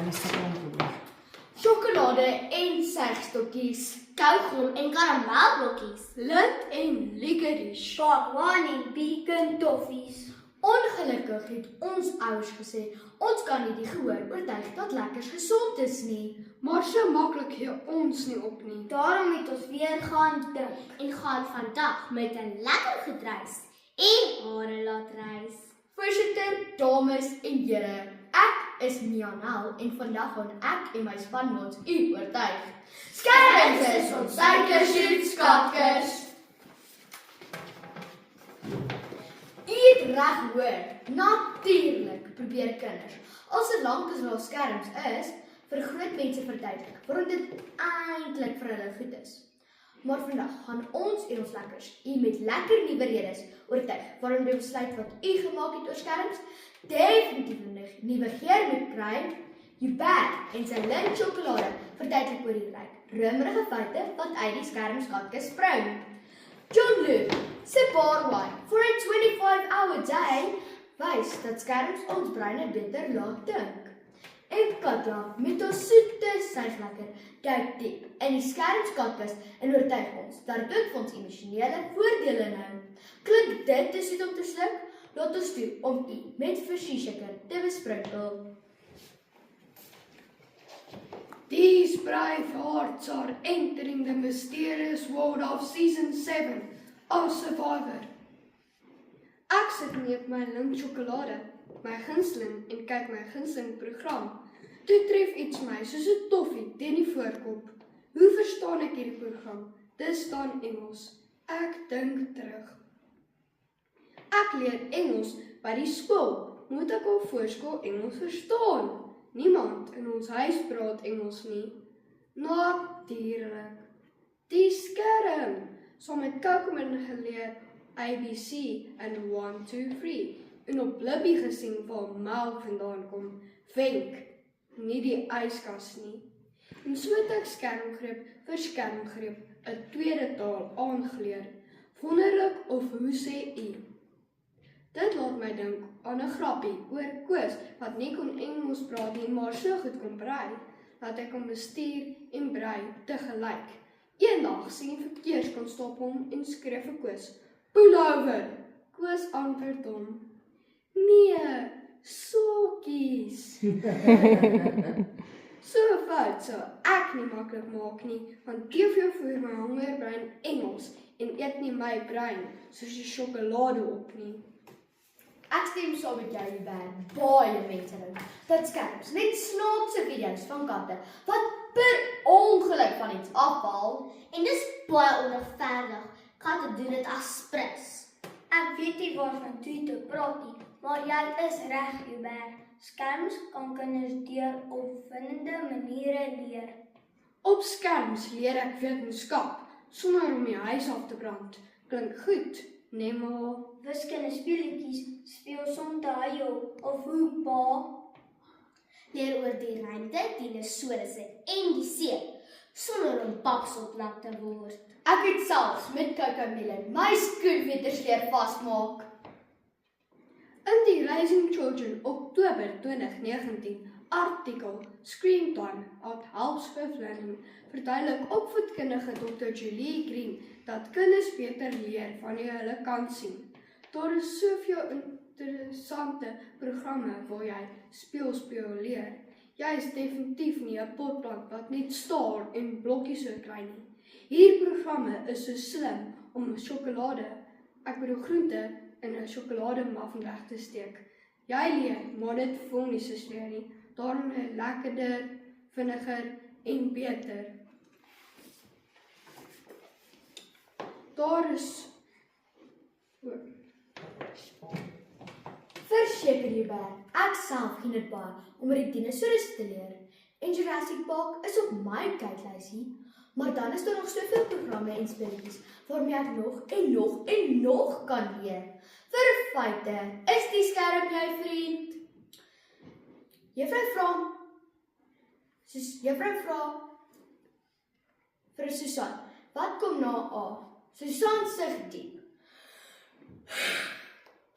laaste antwoord. Sjokolade en suikerstokkies, Kauwgom en karamelblokkies, lint en licorice. Barbaan en pecan toffies. Ongelukkig het ons ouers gesê, ons kan nie die gehoor oortuig dat lekkers gesond is nie. Maar so maklik gee ons nie op nie. Daarom het ons weer gaan dink en gaan vandag met 'n lekker gedrys en hare laat reis. Voorsitter, dames en here, ek is Mianel en vandag gaan ek en my spanmaats u oortuig. Skerms is ons suikersoetskatkers. U het reg hoor, natuurlik probeer kinders, al solank as daar skerms is, vir groot mense verduidelik, waarom dit eintlik vir hulle goed is. Maar vandag gaan ons en ons lekkers u met lekker nuwe redes oortuig, waarom die besluit wat u gemaak het oor skerms, definitief 'n nuwe geur moet kry. Hubert en sy lint sjokolade verduidelik oor die rummerige feite wat uit die skermskatkers spring. John Luke se barwine for a 25-hour day wys dat skerms ons breine beter laat dink. En Katja met haar soete suiglekker duik diep in die skermskatkers en oortuig ons dat dit vir ons emosionele voordele inhou. Klink dit te soet om te sluk? Laat ons toe om u met versuiker te besprinkel. These brave hearts are entering the mysterious world of season 7 of Survivor. Ek sit met my lint sjokolade, my gunsteling en kyk my gunsteling program. Toe tref iets my soos 'n toffie teen die voorkop. Hoe verstaan ek hierdie program? Dit staan Engels. Ek dink terug. Ek leer Engels by die skool. Moet ek op voorskool Engels verstaan? Niemand in ons huis praat Engels nie. Natuurlik. Die skerm. Saam met Kokeman geleer ABC en 1, 2, 3. En op Blippi gesien waar melk vandaan kom. Wenk, nie die yskas nie. En so het ek skermgreep vir skermgreep 'n tweede taal aangeleer. Wonderlik of hoe sê u? Dit laat my dink aan 'n grappie oor Koos wat nie kon Engels praat nie, maar so goed kon brei, dat hy kon bestuur en brei tegelyk. Eendag sien die verkeerskonstabel hom en skree vir Koos, "Pull over!" Koos antwoord hom, "Nee, sokkies." So fout sou ek nie maklik maak nie, want TV voer my hongerbrein Engels en eet nie my brein soos die sjokolade op nie. Ek stem saam met jou, Hubert. Baie mense dink dat skerms net snaakse video's van katte wat per ongeluk van iets afval. En dis baie onregverdig. Katte doen dit as prins. Ek weet nie waarvan jy te praat nie, maar jy is reg, Hubert. Skerms kan kinders deur opwindende maniere leer. Op skerms leer ek wetenskap sonder om die huis af te brand. Klink goed, nee maar. Wiskunde speletjies speel soms hy of hoe pa. Leer oor die ruimte, dinosourus en die see, sonder om papsop nat te word. Ek het selfs met Cocomelon my skoenveters leer vasmaak. In die Rising Children Oktober 2019 artikel Screen Time at Helps with Learning verduidelik opvoedkundige Dr. Julie Green dat kinders beter leer wanneer hulle kan sien. Daar is soveel interessante programme waar jy speel leer. Jy is definitief nie 'n potplant wat net staar en blokkies so kry nie. Hierdie programme is so slim om groente in 'n sjokolademuffin weg te steek. Jy leer, maar dit voel nie so sleg nie. Daarom is lekkerder, vinniger en beter. Daar is Verseker Hubert, ek self geniet baie om oor die dinosourus te leer. En Jurassic Park is op my kyklysie, maar dan is daar nog soveel programme en speletjies waarmee ek nog kan leer. Vir feite, is die skerm jou vriend? Juffrou vra vir Susan, wat kom na A? Susan sug diep.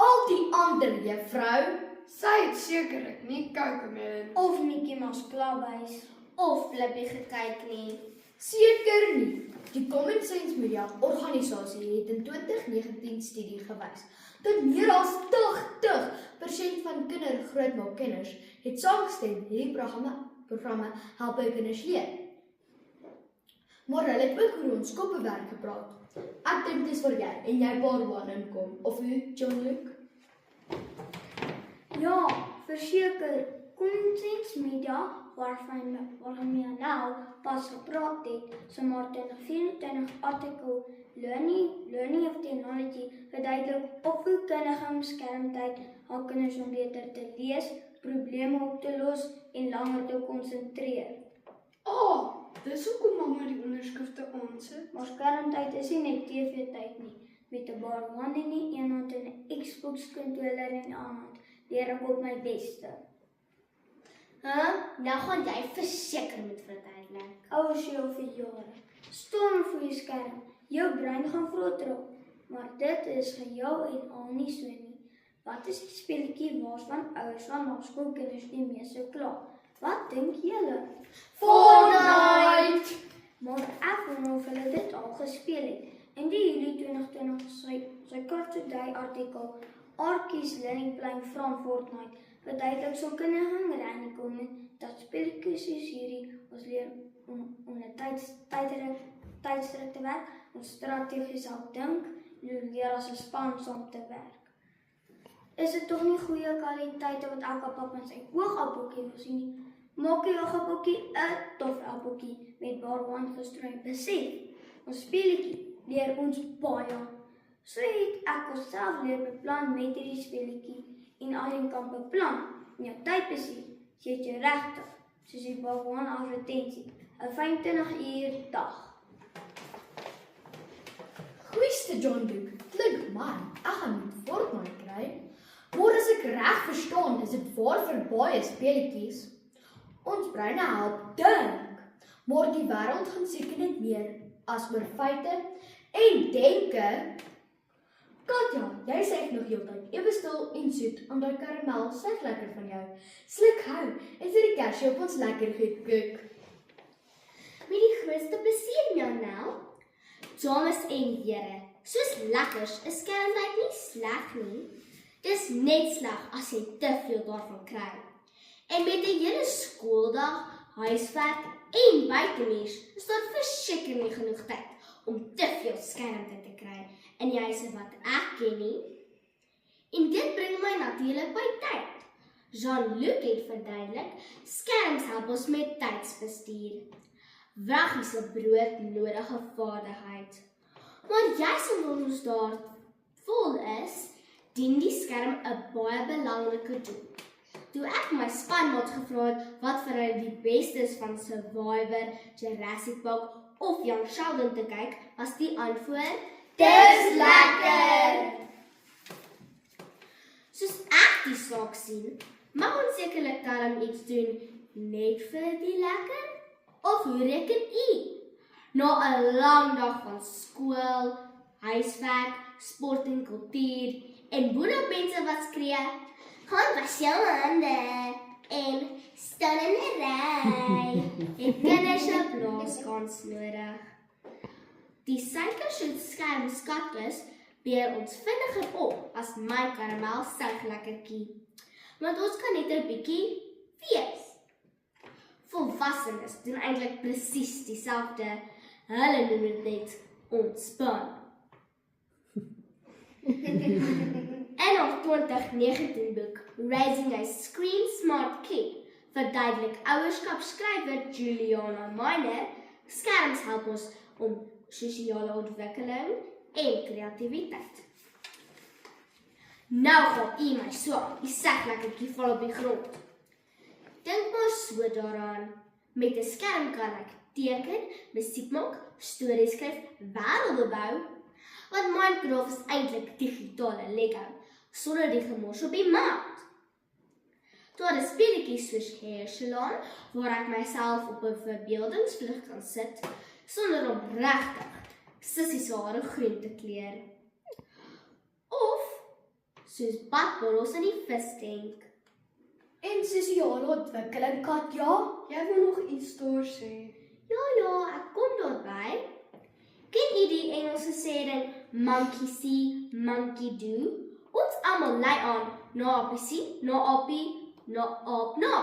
Al die ander juffrou, Sy het sekerlik nie Cocomelon Of Mickey Mouse Clubhuis. Of Blippi gekyk nie. Seker nie. Die Common Sense Media Organisasie het in 2019 studie gewys dat meer as 80% van kindergrootmaak-kenners het saamgestem hierdie programme help by kinders leer. Maar hulle het ook oor ons koppewerk gepraat. Ek dink dis vir jy en jy Barbara inkom. Of hoe, Jean-Luc? Ja, verseker, Consens Media, waarvan jy nou pas gepraat het, so maar 2024 artikel Learning of Technology verduidelik opvoedkundige skermtyd help kinders om beter te lees, probleme op te los en langer te konsentreer. Dis hoekom mamma die onderskrifte aansit. Maar skermtyd is nie net TV-tyd nie. Met 'n Bar-1 in die een hand en 'n Xbox controller in die ander hand, leer ek op my beste. Nou gaan jy verseker moet verduidelik. Ouers jou vir jare. Stom vir jou skerm. Jou brein gaan vrot raak. Maar dit is vir jou en al nie so nie. Wat is die speletjie waarvan ouers van laerskoolkinders die mees sou kla? Wat dink julle? Fortnite! Maar ek wonder of hulle dit al gespeel het. In die Julie 2020 sy korte day artikel Arkies Learning Plan from Fortnite verduidelik so kundige Randy dat speletjies soos hierdie ons leer om 'n tydstruk te werk, ons strategies help dink, en leer as 'n span saam te werk. Is dit tog nie goeie kwaliteite wat elke pap in sy oogappeltjie wil sien nie? Maak jy oogappeltjie 'n tof appeltjie met Bar-1 gestrooi. Besef, ons speletjie leer ons baie. So het ek onsself leer beplan met hierdie speletjie en al jy kan beplan en jou tyd besef, jy het jy regtig, soos die Bar-1 advertensie, 'n 25-uur dag. Goeieste Jean-Luc, klink man, ek gaan met Fortnite kry. Maar as ek reg verstaan, is dit waar vir baie speletjies. Ons breine help dink, maar die wêreld gaan seker net meer as oor feite en denke. Katja, jy sê nog heeltyd ewe stil en soet aan daai karamel sag lekker van jou. Sluk hou en sit die kersie op ons lekker goed kook. Met die grootste plesier, Janel. Dames en here, soos lekkers is skermtyd nie sleg nie. Dis net sleg as jy te veel daarvan kry. En met 'n hele skooldag, huiswerk en buitemuurs is daar verseker nie genoeg tyd om te veel skermtyd te kry in die huise wat ek ken nie. En dit bring my natuurlik by tyd. Jean-Luc het verduidelik, skerms help ons met tydsbestuur. Wraggies 'n broodnodige vaardigheid. Maar juis omdat ons daar vol is, dien die skerm 'n baie belangrike doel. Toe ek my spanmaat gevra het wat vir hulle die beste is van Survivor, Jurassic Park of Young Sheldon te kyk, was die antwoord: Dis lekker! Soos ek die saak sien, mag ons sekerlik darm iets doen net vir die lekker? Of hoe reken u? Na 'n lang dag van skool, huiswerk, sport en kultuur en boeremense wat skree, gaan was jou hande en staan in 'n ry. Het kinders 'n blaaskans nodig. Die suikershoot skatkis beer ons vinniger op as my karamel suiglekkertjie. Want ons kan net 'n bietjie wees. Volwassenes doen eintlik presies dieselfde. Hulle noem dit net ontspan. En ons 2019 boek Raising a Screen Smart Kid verduidelik ouerskapskrywer Juliana Miner, skerms help ons om sosiale ontwikkeling en kreatiwiteit. Nou gaan u my swak, die seglekkertjie val op die grond. Dink maar so daaraan, met 'n skerm kan ek teken, musiek maak, stories skryf, wêrelde bou. Want Minecraft is eintlik digitale Lego, sonder die gemors op die mat. Daar is speletjies soos Hair Salon, waar ek myself op 'n verbeeldingsvlug kan sit, sonder om regtig sissie se hare groen te kleur. Of soos badborrels in die vistank. En sosiale ontwikkeling, Katja? Jy wil nog iets daar sê. Ja, ek kom daarby. Ken jy die Engelse sêding monkey see, monkey do? Ons almal lei aan na appie sien, na appie, na aap na.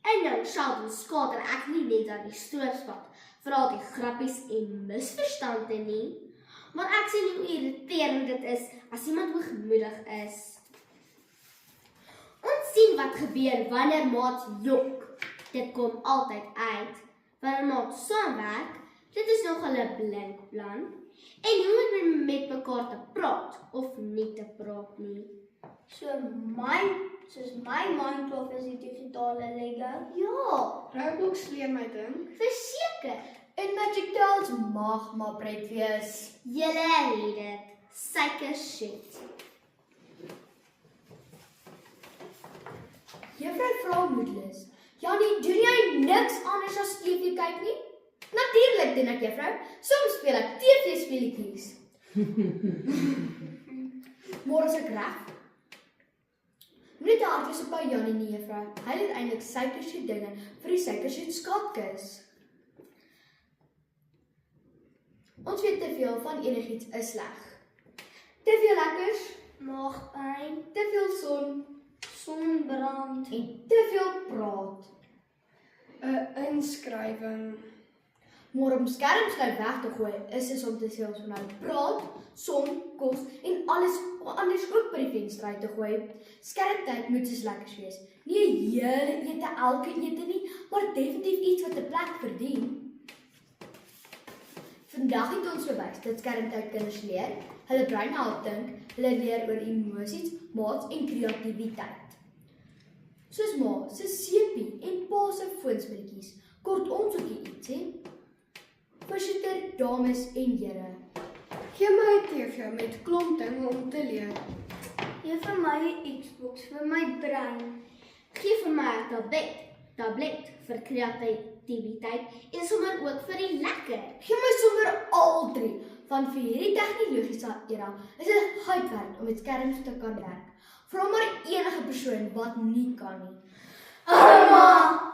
En nou Sheldon skater ek nie net aan die stoorspad vir al die grappies en misverstande nie, maar ek sien hoe irriterend dit is as iemand hoogmoedig is. Ons sien wat gebeur wanneer maat jok. Dit kom altyd uit. Wanneer maat saamwerk, dit is nog 'n blink plan. En hoe om met mekaar te praat of nie te praat nie. Soos my Minecraft is die digitale Lego. Ja, Roblox leer my dink. verseker. En Magic Tales mag maar pret wees. Julle het dit. Suiker shit. Juffrou vra moedeloos. Janie, doen jy niks anders as TV kyk nie? Natuurlik doen ek, juffrou. Soms speel ek TV-speletjies. Môre is ek reg? Moenie te hard wees op by Janie nie, juffrou. Hy het eintlik suikersoet dinge vir die suikersoet skatkis. Ons weet te veel van enigiets is sleg. Te veel lekkers, Maagpyn, te veel son sonbrand. en te veel praat. 'n Inskrywing. Maar om skermtyd weg te gooi is om te sê ons van nou praat, son, kos en alles anders ook by die venster uit te gooi. Skermtyd moet soos lekkers wees. Nie 'n hele ete elke ete nie, maar definitief iets wat 'n plek verdien. Vandag het ons bewys dat skermtyd kinders leer, hulle brein help dink, hulle leer oor emosies, maats en kreatiwiteit. Soos ma se seepie en pa se foonspelletjies. Kortom so iets, hè? Voorsitter, dames en here. Gee my 'n TV met klomp dinge om te leer. Gee vir my 'n Xbox vir my brein. Gee vir my 'n tablet vir kreatiwiteit en sommer ook vir die lekker. Gee my sommer al drie, want vir hierdie tegnologiese era is dit goud werd om met skerms te kan werk. Vra maar enige persoon wat nie kan nie. Ouma!